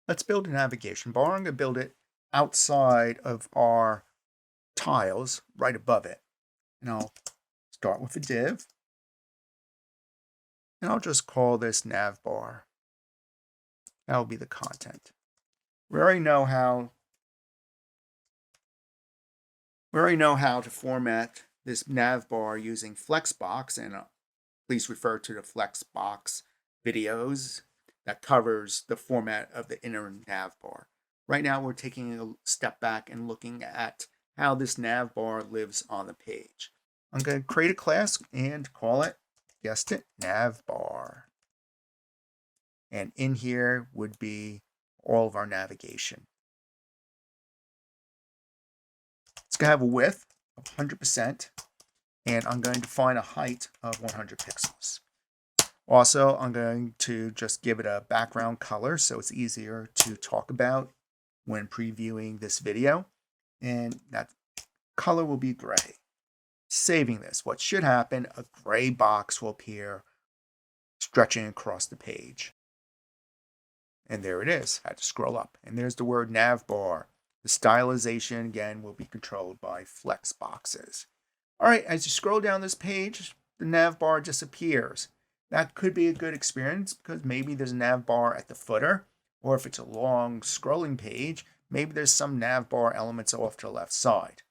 Let's build a navigation bar. I'm going to build it outside of our tiles right above it. And I'll start with a div. And I'll just call this nav bar. That will be the content. We already know how to format this nav bar using Flexbox, and please refer to the Flexbox videos that covers the format of the inner nav bar. Right now, we're taking a step back and looking at how this nav bar lives on the page. I'm going to create a class and call it, guessed it, nav bar. And in here would be all of our navigation. It's going to have a width of 100%, and I'm going to define a height of 100 pixels. Also, I'm going to just give it a background color so it's easier to talk about when previewing this video. And that color will be gray. Saving this, what should happen, a gray box will appear stretching across the page. And there it is. I had to scroll up. And there's the word nav bar. The stylization, again, will be controlled by Flexboxes. All right, as you scroll down this page, the nav bar disappears. That could be a good experience because maybe there's a nav bar at the footer, or if it's a long scrolling page, maybe there's some nav bar elements off to the left side.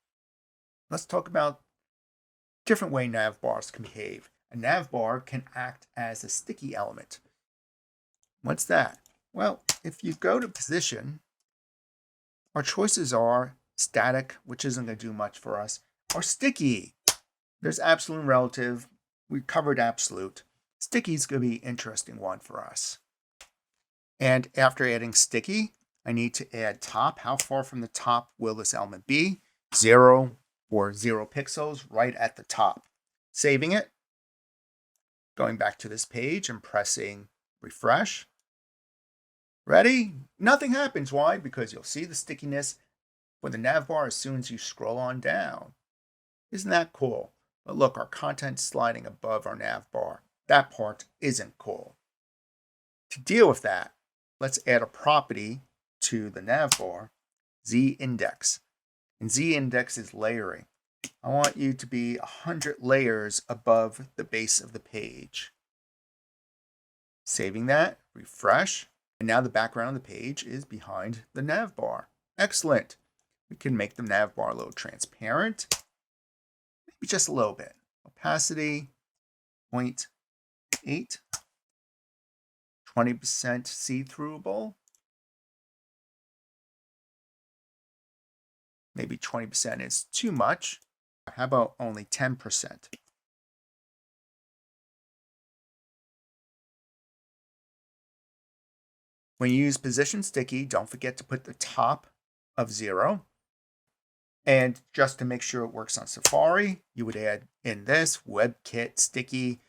Let's talk about different way nav bars can behave. A nav bar can act as a sticky element. What's that? Well, if you go to position, our choices are static, which isn't going to do much for us, or sticky. There's absolute and relative. We covered absolute. Sticky is going to be an interesting one for us. And after adding sticky, I need to add top. How far from the top will this element be? 0 or 0 pixels right at the top. Saving it. Going back to this page and pressing refresh. Ready? Nothing happens. Why? Because you'll see the stickiness for the nav bar as soon as you scroll on down. Isn't that cool? But look, our content's sliding above our nav bar. That part isn't cool. To deal with that, let's add a property to the nav bar, z-index. And z-index is layering. I want you to be 100 layers above the base of the page. Saving that, refresh. And now the background of the page is behind the nav bar. Excellent. We can make the nav bar a little transparent. Maybe just a little bit. Opacity, 0.8. 20% see-throughable. Maybe 20% is too much. How about only 10%? When you use position sticky, don't forget to put the top of 0. And just to make sure it works on Safari, you would add in this WebKit sticky